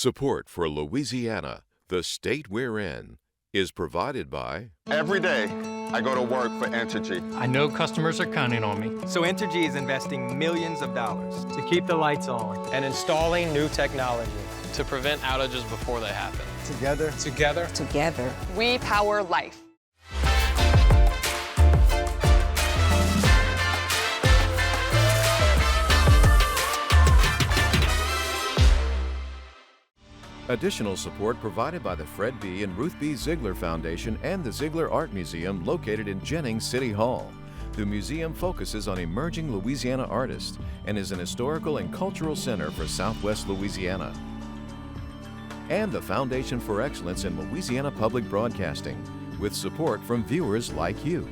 Support for Louisiana, the state we're in, is provided by... Every day, I go to work for Entergy. I know customers are counting on me. So Entergy is investing millions of dollars to keep the lights on and installing new technology to prevent outages before they happen. Together, we power life. Additional support provided by the Fred B. and Ruth B. Ziegler Foundation and the Ziegler Art Museum located in Jennings City Hall. The museum focuses on emerging Louisiana artists and is an historical and cultural center for Southwest Louisiana. And the Foundation for Excellence in Louisiana Public Broadcasting, with support from viewers like you.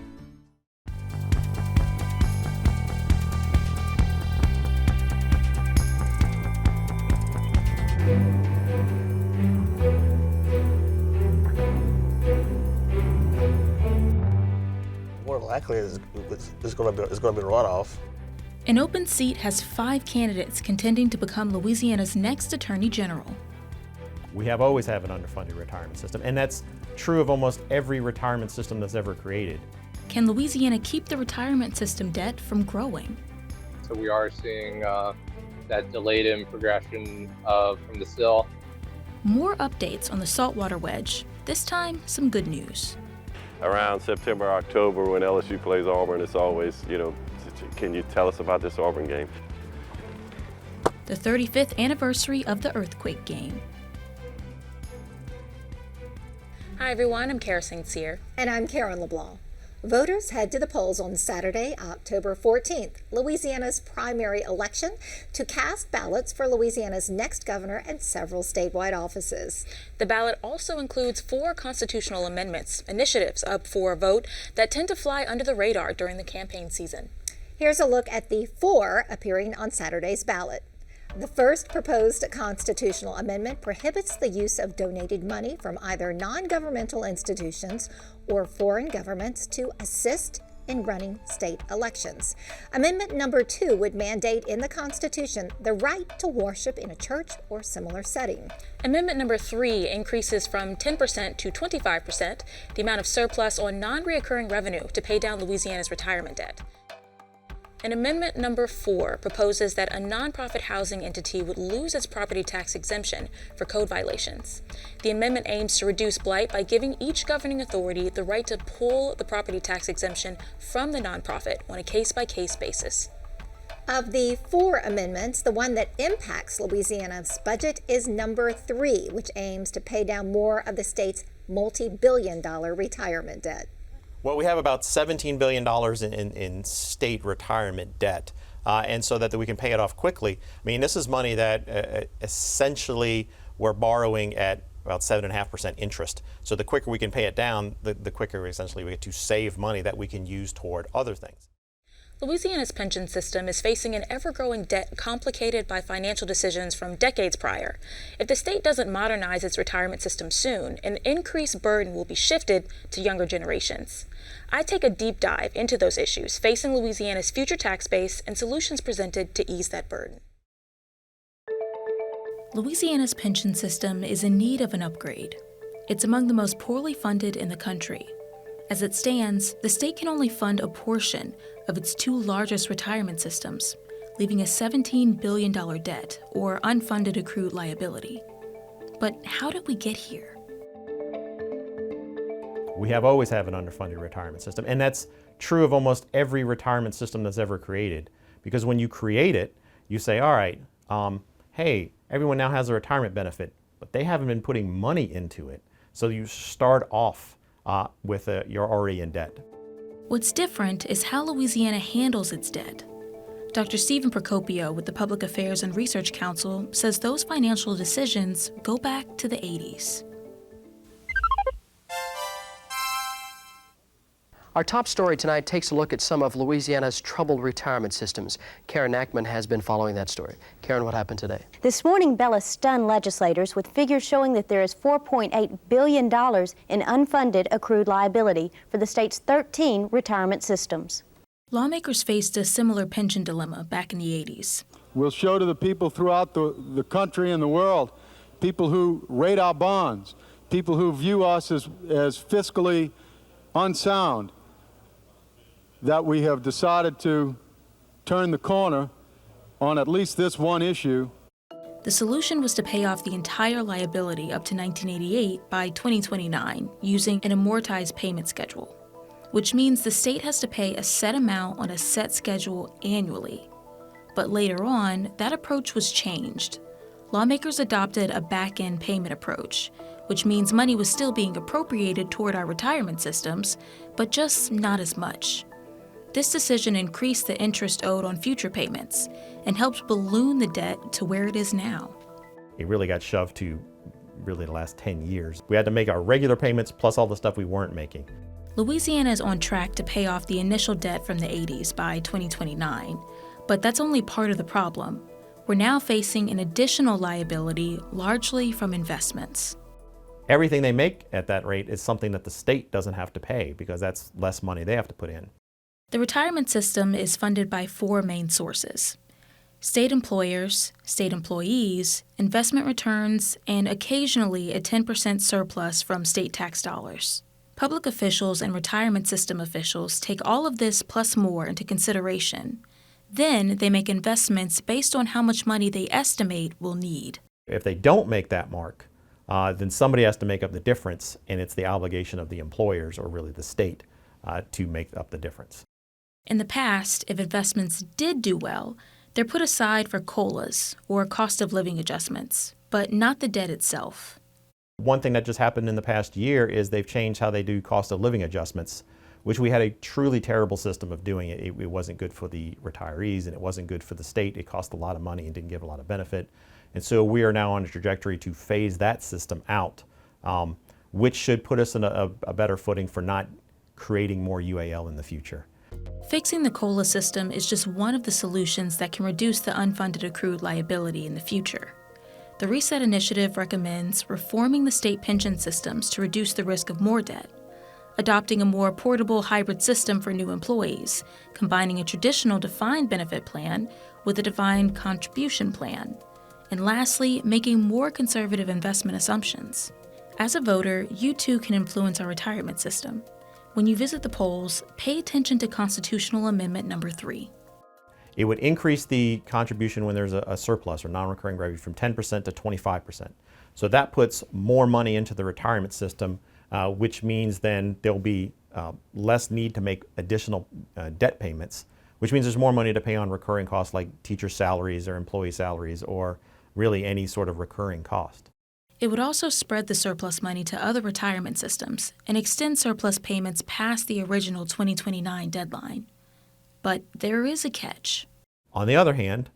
More than likely, it's going to be a runoff. An open seat has 5 candidates contending to become Louisiana's next Attorney General. We have always had an underfunded retirement system, and that's true of almost every retirement system that's ever created. Can Louisiana keep the retirement system debt from growing? So we are seeing that delayed in progression from the sill. More updates on the saltwater wedge. This time, some good news. Around September, October, when LSU plays Auburn, it's always, can you tell us about this Auburn game? The 35th anniversary of the earthquake game. Hi everyone, I'm Kara St. Cyr. And I'm Karen LeBlanc. Voters head to the polls on Saturday, October 14th, Louisiana's primary election, to cast ballots for Louisiana's next governor and several statewide offices. The ballot also includes 4 constitutional amendments, initiatives up for a vote that tend to fly under the radar during the campaign season. Here's a look at the 4 appearing on Saturday's ballot. The first proposed constitutional amendment prohibits the use of donated money from either non-governmental institutions or foreign governments to assist in running state elections. Amendment number 2 would mandate in the Constitution the right to worship in a church or similar setting. Amendment number 3 increases from 10% to 25% the amount of surplus on non-reoccurring revenue to pay down Louisiana's retirement debt. And Amendment number 4 proposes that a nonprofit housing entity would lose its property tax exemption for code violations. The amendment aims to reduce blight by giving each governing authority the right to pull the property tax exemption from the nonprofit on a case-by-case basis. Of the 4 amendments, the one that impacts Louisiana's budget is number 3, which aims to pay down more of the state's multi-billion-dollar retirement debt. Well, we have about $17 billion in state retirement debt, and so that we can pay it off quickly. I mean, this is money that essentially we're borrowing at about 7.5% interest. So the quicker we can pay it down, the quicker essentially we get to save money that we can use toward other things. Louisiana's pension system is facing an ever-growing debt complicated by financial decisions from decades prior. If the state doesn't modernize its retirement system soon, an increased burden will be shifted to younger generations. I take a deep dive into those issues facing Louisiana's future tax base and solutions presented to ease that burden. Louisiana's pension system is in need of an upgrade. It's among the most poorly funded in the country. As it stands, the state can only fund a portion of its 2 largest retirement systems, leaving a $17 billion debt, or unfunded accrued liability. But how did we get here? We have always had an underfunded retirement system, and that's true of almost every retirement system that's ever created. Because when you create it, you say, all right, hey, everyone now has a retirement benefit, but they haven't been putting money into it. So you start off with you're already in debt. What's different is how Louisiana handles its debt. Dr. Stephen Procopio with the Public Affairs and Research Council says those financial decisions go back to the 80s. Our top story tonight takes a look at some of Louisiana's troubled retirement systems. Karen Ackman has been following that story. Karen, what happened today? This morning, Bella stunned legislators with figures showing that there is $4.8 billion in unfunded accrued liability for the state's 13 retirement systems. Lawmakers faced a similar pension dilemma back in the 80s. We'll show to the people throughout the country and the world people who rate our bonds, people who view us as fiscally unsound, that we have decided to turn the corner on at least this one issue. The solution was to pay off the entire liability up to 1988 by 2029 using an amortized payment schedule, which means the state has to pay a set amount on a set schedule annually. But later on, that approach was changed. Lawmakers adopted a back-end payment approach, which means money was still being appropriated toward our retirement systems, but just not as much. This decision increased the interest owed on future payments and helped balloon the debt to where it is now. It really got shoved to really the last 10 years. We had to make our regular payments plus all the stuff we weren't making. Louisiana is on track to pay off the initial debt from the 80s by 2029, but that's only part of the problem. We're now facing an additional liability, largely from investments. Everything they make at that rate is something that the state doesn't have to pay because that's less money they have to put in. The retirement system is funded by four main sources: state employers, state employees, investment returns, and occasionally a 10% surplus from state tax dollars. Public officials and retirement system officials take all of this plus more into consideration. Then they make investments based on how much money they estimate we'll need. If they don't make that mark, then somebody has to make up the difference, and it's the obligation of the employers, or really the state, to make up the difference. In the past, if investments did do well, they're put aside for COLAs, or cost of living adjustments, but not the debt itself. One thing that just happened in the past year is they've changed how they do cost of living adjustments, which we had a truly terrible system of doing it. It wasn't good for the retirees, and it wasn't good for the state. It cost a lot of money and didn't give a lot of benefit. And so we are now on a trajectory to phase that system out, which should put us in a better footing for not creating more UAL in the future. Fixing the COLA system is just one of the solutions that can reduce the unfunded accrued liability in the future. The Reset Initiative recommends reforming the state pension systems to reduce the risk of more debt, adopting a more portable hybrid system for new employees, combining a traditional defined benefit plan with a defined contribution plan, and lastly, making more conservative investment assumptions. As a voter, you too can influence our retirement system. When you visit the polls, pay attention to Constitutional Amendment Number 3. It would increase the contribution when there's a surplus or non-recurring revenue from 10% to 25%. So that puts more money into the retirement system, which means then there'll be less need to make additional debt payments, which means there's more money to pay on recurring costs like teacher salaries or employee salaries or really any sort of recurring cost. It would also spread the surplus money to other retirement systems and extend surplus payments past the original 2029 deadline. But there is a catch. On the other hand,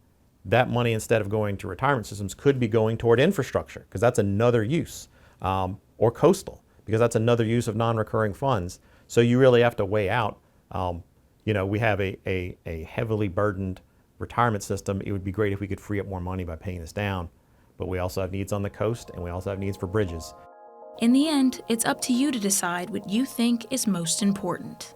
that money, instead of going to retirement systems, could be going toward infrastructure, because that's another use, or coastal, because that's another use of non-recurring funds. So you really have to weigh out, we have a heavily burdened retirement system. It would be great if we could free up more money by paying this down. But we also have needs on the coast, and we also have needs for bridges. In the end, it's up to you to decide what you think is most important.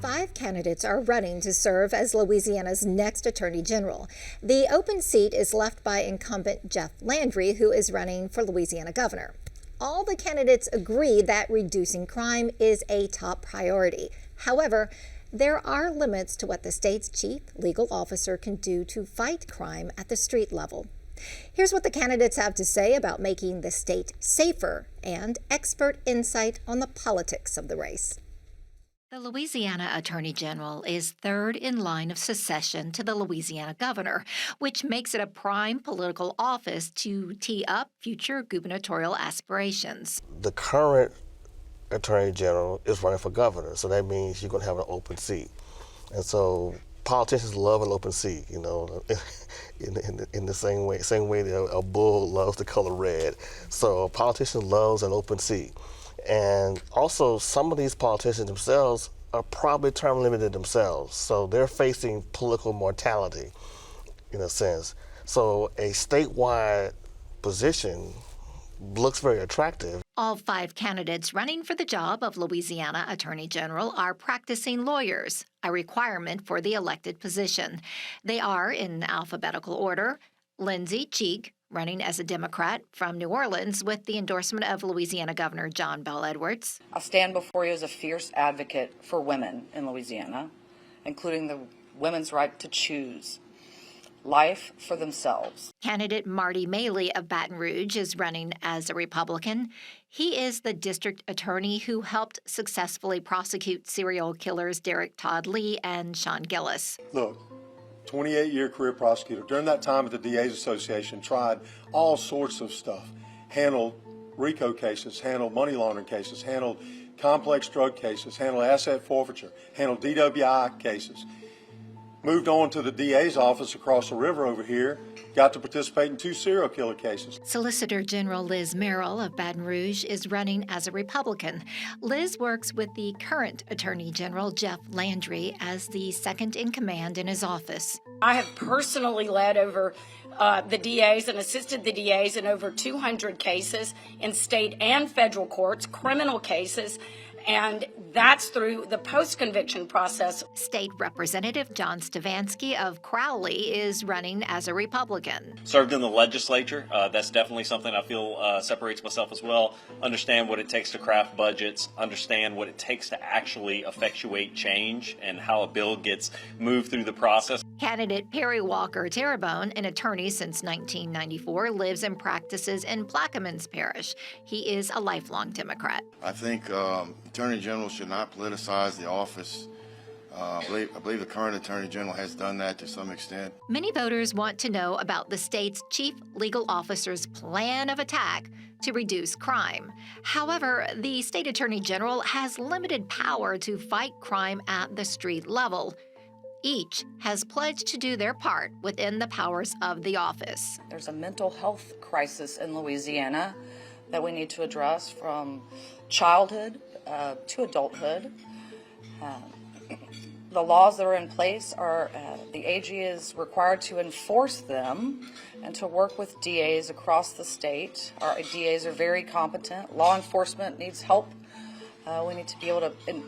Five candidates are running to serve as Louisiana's next Attorney General. The open seat is left by incumbent Jeff Landry, who is running for Louisiana governor. All the candidates agree that reducing crime is a top priority. However, there are limits to what the state's chief legal officer can do to fight crime at the street level. Here's what the candidates have to say about making the state safer and expert insight on the politics of the race. The Louisiana Attorney General is third in line of succession to the Louisiana governor, which makes it a prime political office to tee up future gubernatorial aspirations. The current Attorney General is running for governor, so that means you're going to have an open seat. And so politicians love an open seat, in the same way that a bull loves the color red. So a politician loves an open seat. And also, some of these politicians themselves are probably term limited themselves, so they're facing political mortality, in a sense. So a statewide position looks very attractive. All 5 candidates running for the job of Louisiana Attorney General are practicing lawyers, a requirement for the elected position. They are, in alphabetical order, Lindsey Cheek, running as a Democrat from New Orleans with the endorsement of Louisiana Governor John Bel Edwards. I stand before you as a fierce advocate for women in Louisiana, including the women's right to choose life for themselves. Candidate Marty Maley of Baton Rouge is running as a Republican. He is the district attorney who helped successfully prosecute serial killers Derek Todd Lee and Sean Gillis. Look, 28-year career prosecutor. During that time at the DA's Association, tried all sorts of stuff. Handled RICO cases, handled money laundering cases, handled complex drug cases, handled asset forfeiture, handled DWI cases. Moved on to the DA's office across the river over here, got to participate in 2 serial killer cases. Solicitor General Liz Merrill of Baton Rouge is running as a Republican. Liz works with the current Attorney General Jeff Landry as the second in command in his office. I have personally led over the DAs and assisted the DAs in over 200 cases in state and federal courts, criminal cases, and that's through the post-conviction process. State Representative John Stefanski of Crowley is running as a Republican. Served in the legislature. That's definitely something I feel separates myself as well. Understand what it takes to craft budgets, understand what it takes to actually effectuate change and how a bill gets moved through the process. Candidate Perry Walker Terrebonne, an attorney since 1994, lives and practices in Plaquemines Parish. He is a lifelong Democrat. I think Attorney General should not politicize the office. I believe the current Attorney General has done that to some extent. Many voters want to know about the state's chief legal officer's plan of attack to reduce crime. However, the state Attorney General has limited power to fight crime at the street level. Each has pledged to do their part within the powers of the office. There's a mental health crisis in Louisiana that we need to address from childhood to adulthood. The laws that are in place are, the AG is required to enforce them and to work with DAs across the state. Our DAs are very competent. Law enforcement needs help. We need to be able to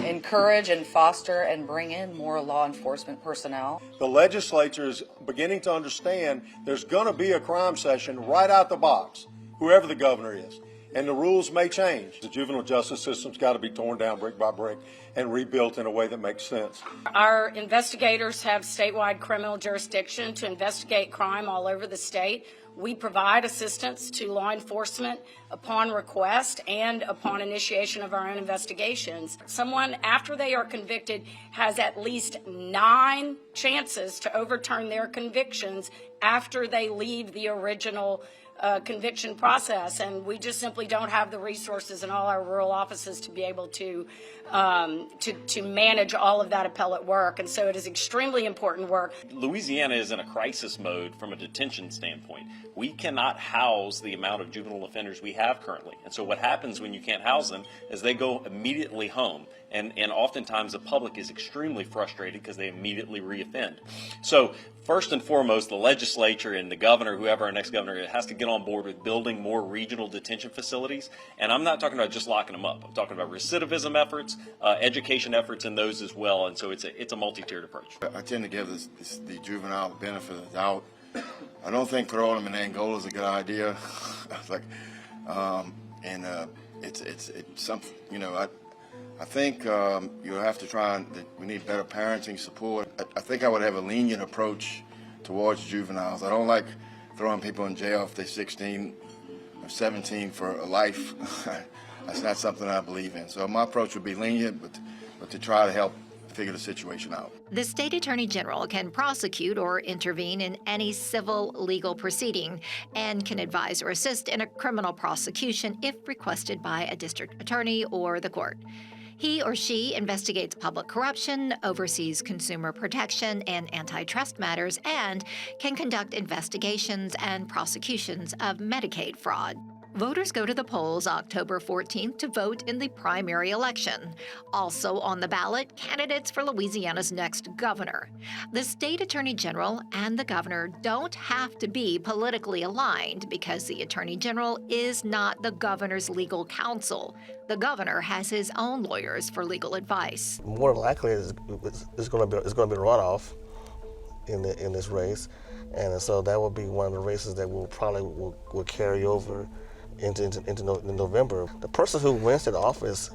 encourage and foster and bring in more law enforcement personnel. The legislature is beginning to understand there's going to be a crime session right out the box, whoever the governor is. And the rules may change. The juvenile justice system's got to be torn down brick by brick and rebuilt in a way that makes sense. Our investigators have statewide criminal jurisdiction to investigate crime all over the state. We provide assistance to law enforcement upon request and upon initiation of our own investigations. Someone, after they are convicted, has at least 9 chances to overturn their convictions after they leave the original conviction process, and we just simply don't have the resources in all our rural offices to be able to manage all of that appellate work, and so it is extremely important work. Louisiana is in a crisis mode from a detention standpoint. We cannot house the amount of juvenile offenders we have currently, and so what happens when you can't house them is they go immediately home, and oftentimes the public is extremely frustrated because they immediately reoffend. So first and foremost, the legislature and the governor, whoever our next governor, has to get on board with building more regional detention facilities. And I'm not talking about just locking them up. I'm talking about recidivism efforts, education efforts in those as well. And so it's a multi-tiered approach. I tend to give the juvenile the benefit of the doubt. I don't think throwing them in Angola is a good idea. It's like, it's something, you know, I think you'll have to try and we need better parenting support. I think I would have a lenient approach towards juveniles. I don't like throwing people in jail if they're 16 or 17 for a life. That's not something I believe in. So my approach would be lenient, but to try to help figure the situation out. The state attorney general can prosecute or intervene in any civil legal proceeding and can advise or assist in a criminal prosecution if requested by a district attorney or the court. He or she investigates public corruption, oversees consumer protection and antitrust matters, and can conduct investigations and prosecutions of Medicaid fraud. Voters go to the polls October 14th to vote in the primary election. Also on the ballot, candidates for Louisiana's next governor. The state attorney general and the governor don't have to be politically aligned because the attorney general is not the governor's legal counsel. The governor has his own lawyers for legal advice. More than likely, it's going to be a runoff in this race, and so that will be one of the races that will carry over into November. The person who wins that office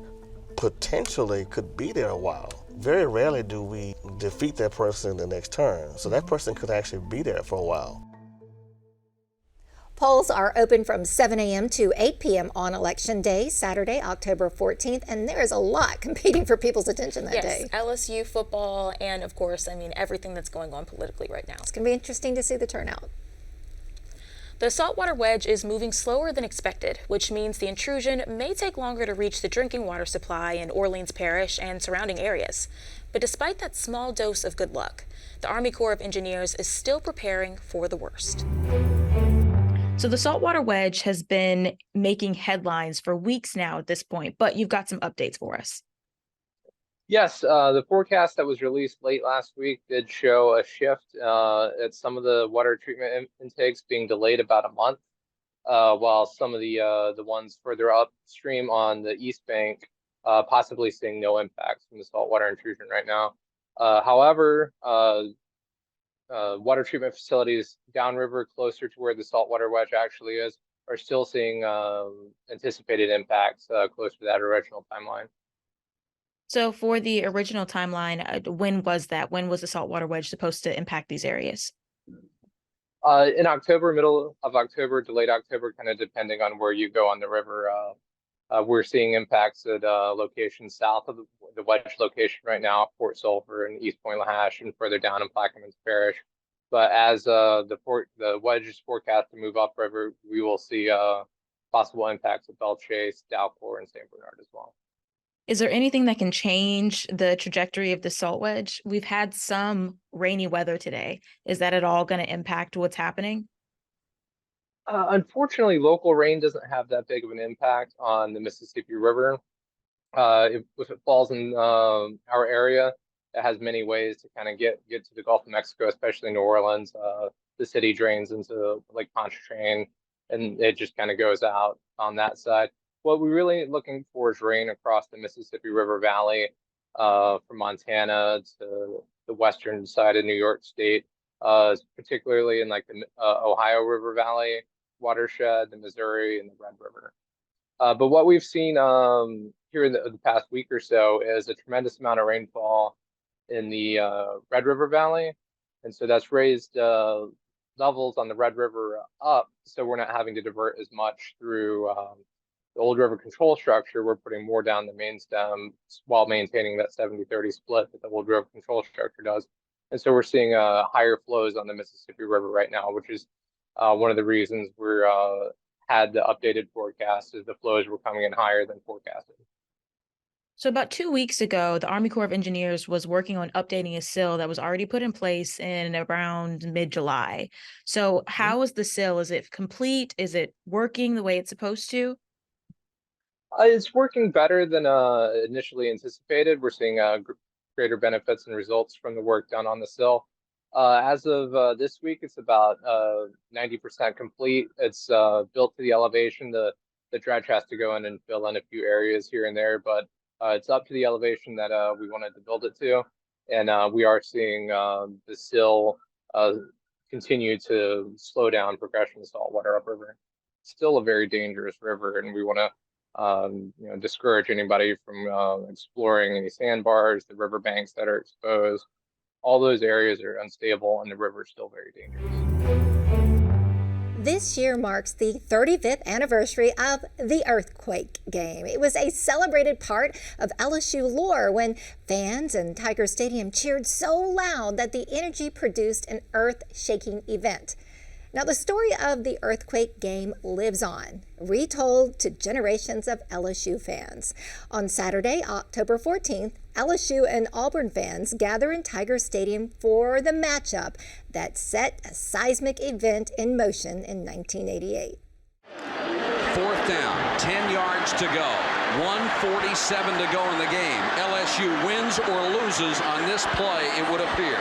potentially could be there a while. Very rarely do we defeat that person in the next term, so that person could actually be there for a while. Polls are open from 7 a.m. to 8 p.m. on Election Day, Saturday, October 14th, and there is a lot competing for people's attention that day. Yes, LSU football, and of course, everything that's going on politically right now. It's going to be interesting to see the turnout. The saltwater wedge is moving slower than expected, which means the intrusion may take longer to reach the drinking water supply in Orleans Parish and surrounding areas. But despite that small dose of good luck, the Army Corps of Engineers is still preparing for the worst. So the saltwater wedge has been making headlines for weeks now at this point, but you've got some updates for us. Yes, the forecast that was released late last week did show a shift at some of the water treatment intakes being delayed about a month, while some of the ones further upstream on the east bank possibly seeing no impacts from the saltwater intrusion right now. However, water treatment facilities downriver closer to where the saltwater wedge actually is are still seeing anticipated impacts closer to that original timeline. So for the original timeline, when was that? When was the saltwater wedge supposed to impact these areas? In October, middle of October to late October, kind of depending on where you go on the river. We're seeing impacts at locations south of the wedge location right now, Port Sulphur and East Point Lahash, and further down in Plaquemines Parish. But as the wedge is forecast to move upriver, we will see possible impacts at Belle Chase, Dalcour, and St. Bernard as well. Is there anything that can change the trajectory of the salt wedge? We've had some rainy weather today. Is that at all going to impact what's happening? Unfortunately, local rain doesn't have that big of an impact on the Mississippi River. If it falls in our area, it has many ways to kind of get to the Gulf of Mexico, especially New Orleans. The city drains into Lake Pontchartrain, and it just kind of goes out on that side. What we're really looking for is rain across the Mississippi River Valley, from Montana to the western side of New York State, particularly in like the Ohio River Valley watershed, the Missouri, and the Red River. But what we've seen here in the past week or so is a tremendous amount of rainfall in the Red River Valley, and so that's raised levels on the Red River up, so we're not having to divert as much through the old river control structure. We're putting more down the main stem while maintaining that 70-30 split that the old river control structure does. And so we're seeing higher flows on the Mississippi River right now, which is one of the reasons we're had the updated forecast, is the flows were coming in higher than forecasted. So about 2 weeks ago, the Army Corps of Engineers was working on updating a SIL that was already put in place in around mid-July. So how is the SIL? Is it complete? Is it working the way it's supposed to? It's working better than initially anticipated. We're seeing greater benefits and results from the work done on the SIL. As of this week, it's about 90% complete. It's built to the elevation. The dredge has to go in and fill in a few areas here and there, but it's up to the elevation that we wanted to build it to. And we are seeing the SIL continue to slow down progression of saltwater upriver. It's still a very dangerous river, and we want to discourage anybody from exploring any sandbars, the riverbanks that are exposed. All those areas are unstable, and the river is still very dangerous. This year marks the 35th anniversary of the earthquake game. It was a celebrated part of LSU lore when fans in Tiger Stadium cheered so loud that the energy produced an earth-shaking event. Now, the story of the earthquake game lives on, retold to generations of LSU fans. On Saturday, October 14th, LSU and Auburn fans gather in Tiger Stadium for the matchup that set a seismic event in motion in 1988. 4 down, 10 yards to go, 1:47 to go in the game. LSU wins or loses on this play, it would appear.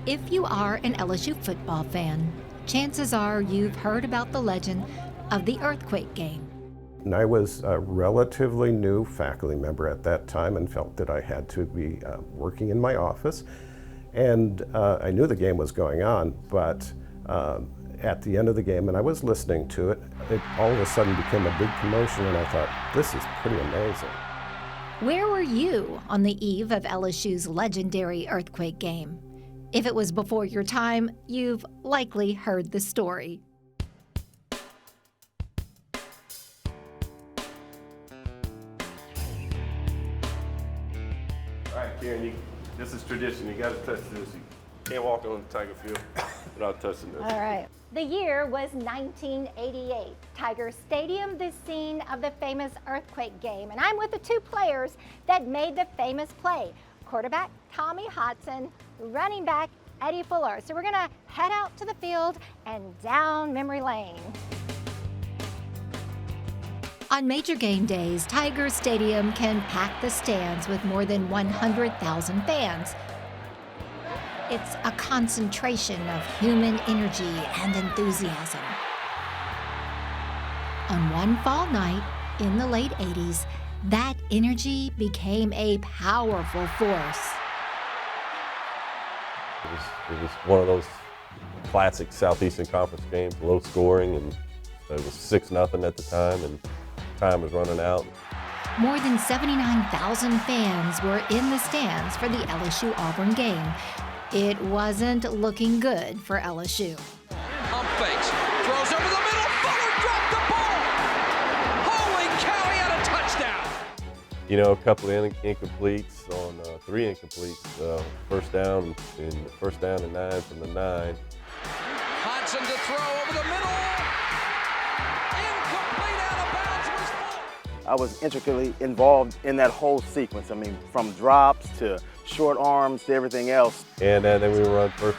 If you are an LSU football fan, chances are you've heard about the legend of the earthquake game. And I was a relatively new faculty member at that time and felt that I had to be working in my office. And I knew the game was going on, but at the end of the game, and I was listening to it, it all of a sudden became a big commotion, and I thought, this is pretty amazing. Where were you on the eve of LSU's legendary earthquake game? If it was before your time, you've likely heard the story. All right, Karen, this is tradition. You got to touch this. You can't walk on the Tiger field without touching this. All right. The year was 1988. Tiger Stadium, the scene of the famous earthquake game. And I'm with the two players that made the famous play. Quarterback Tommy Hodson, running back Eddie Fuller. So we're gonna head out to the field and down memory lane. On major game days, Tiger Stadium can pack the stands with more than 100,000 fans. It's a concentration of human energy and enthusiasm. On one fall night in the late 80s, that energy became a powerful force. It was one of those classic Southeastern Conference games, low scoring, and it was 6-0 at the time, and time was running out. More than 79,000 fans were in the stands for the LSU-Auburn game. It wasn't looking good for LSU. Pump fakes, throws over the middle, Fuller dropped the ball! Holy cow, he had a touchdown! You know, a couple of incompletes on 3 incompletes. First down and 9 from the 9. Hodson to throw over the middle. Incomplete, out of bounds, was full. I was intricately involved in that whole sequence. I mean, from drops to short arms to everything else. And then we would run first,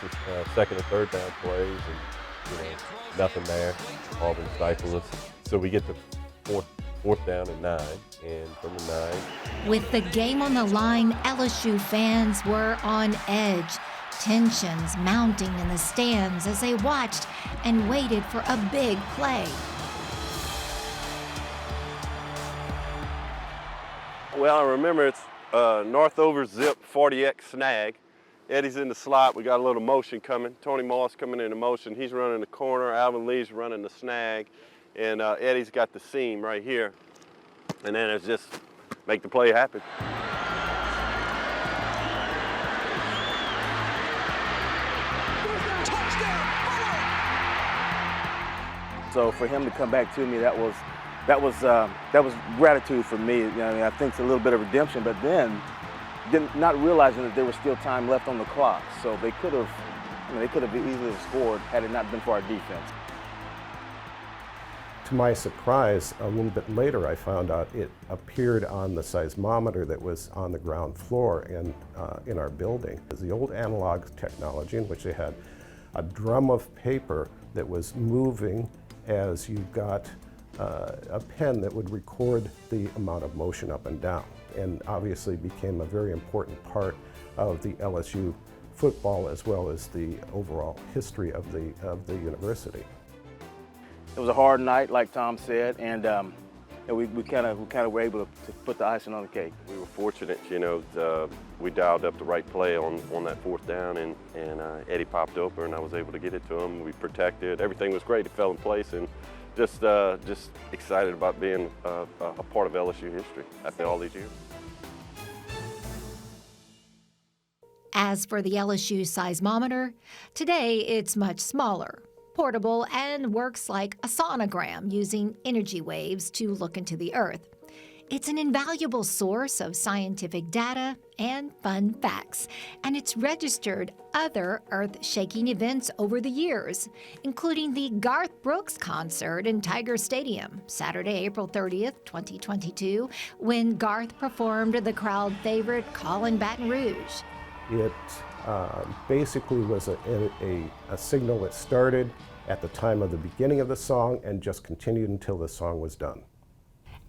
second, and third down plays, and nothing there. Auburn stifled us. So we get to fourth down and 9, and from the 9. With the game on the line, LSU fans were on edge. Tensions mounting in the stands as they watched and waited for a big play. Well, I remember it's Northover zip 40X snag. Eddie's in the slot. We got a little motion coming. Tony Moss coming into motion. He's running the corner. Alvin Lee's running the snag. And Eddie's got the seam right here. And then it's just make the play happen. So for him to come back to me, that was gratitude for me. You know, I mean, I think it's a little bit of redemption, but then not realizing that there was still time left on the clock. So they could have easily scored had it not been for our defense. To my surprise, a little bit later, I found out it appeared on the seismometer that was on the ground floor in our building. It was the old analog technology in which they had a drum of paper that was moving as you got a pen that would record the amount of motion up and down, and obviously became a very important part of the LSU football as well as the overall history of the university. It was a hard night, like Tom said, and we kind of were able to put the icing on the cake. We were fortunate, you know, we dialed up the right play on that 4th down, and Eddie popped open, and I was able to get it to him. We protected. Everything was great. It fell in place, and just excited about being a part of LSU history after all these years. As for the LSU seismometer, today it's much smaller, portable, and works like a sonogram using energy waves to look into the earth. It's an invaluable source of scientific data and fun facts, and it's registered other earth-shaking events over the years, including the Garth Brooks concert in Tiger Stadium, Saturday, April 30th, 2022, when Garth performed the crowd favorite Callin' Baton Rouge. It basically was a signal that started at the time of the beginning of the song and just continued until the song was done.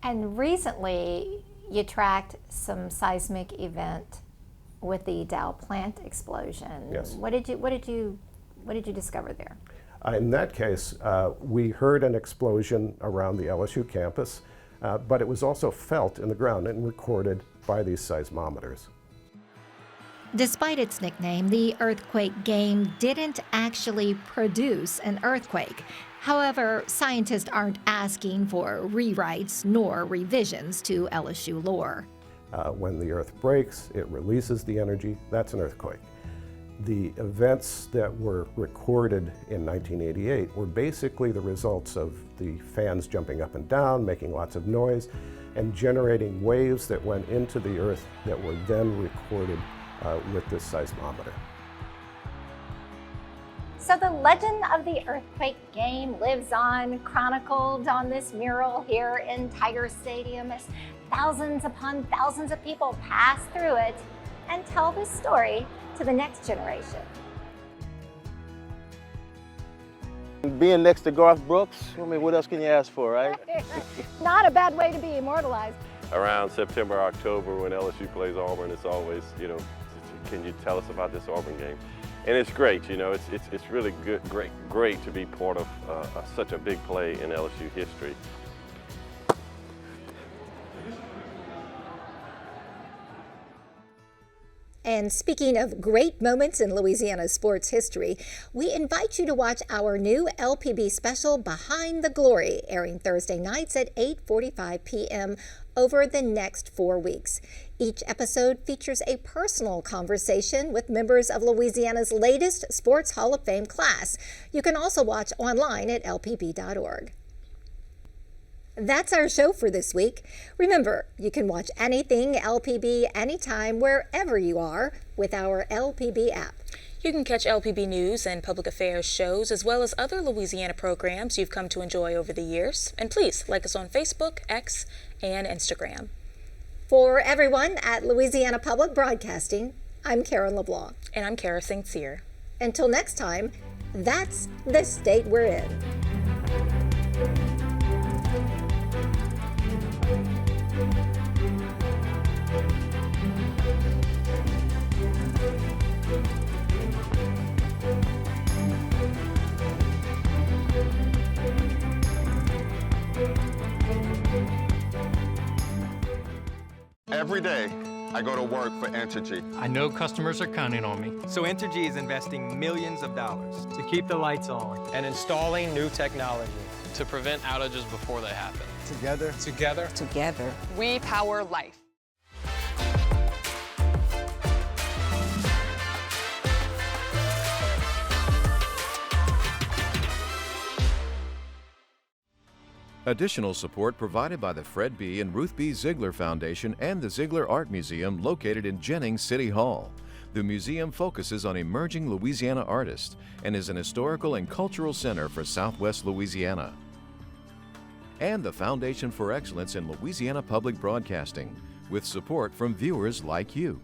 And recently, you tracked some seismic event with the Dow plant explosion. Yes. What did you discover there? In that case, we heard an explosion around the LSU campus, but it was also felt in the ground and recorded by these seismometers. Despite its nickname, the earthquake game didn't actually produce an earthquake. However, scientists aren't asking for rewrites nor revisions to LSU lore. When the earth breaks, it releases the energy. That's an earthquake. The events that were recorded in 1988 were basically the results of the fans jumping up and down, making lots of noise, and generating waves that went into the earth that were then recorded with this seismometer. So the legend of the earthquake game lives on, chronicled on this mural here in Tiger Stadium as thousands upon thousands of people pass through it and tell this story to the next generation. Being next to Garth Brooks, I mean, what else can you ask for, right? Not a bad way to be immortalized. Around September, October, when LSU plays Auburn, it's always, can you tell us about this Auburn game? And it's great, it's really good, great to be part of such a big play in LSU history. And speaking of great moments in Louisiana sports history, we invite you to watch our new LPB special, Behind the Glory, airing Thursday nights at 8:45 p.m. over the next 4 weeks. Each episode features a personal conversation with members of Louisiana's latest Sports Hall of Fame class. You can also watch online at lpb.org. That's our show for this week. Remember, you can watch anything LPB anytime, wherever you are, with our LPB app. You can catch LPB news and public affairs shows, as well as other Louisiana programs you've come to enjoy over the years. And please like us on Facebook, X, and Instagram. For everyone at Louisiana Public Broadcasting, I'm Karen LeBlanc. And I'm Kara St. Cyr. Until next time, that's the state we're in. Every day, I go to work for Entergy. I know customers are counting on me. So Entergy is investing millions of dollars to keep the lights on and installing new technology to prevent outages before they happen. Together, we power life. Additional support provided by the Fred B. and Ruth B. Ziegler Foundation and the Ziegler Art Museum located in Jennings City Hall. The museum focuses on emerging Louisiana artists and is an historical and cultural center for Southwest Louisiana. And the Foundation for Excellence in Louisiana Public Broadcasting, with support from viewers like you.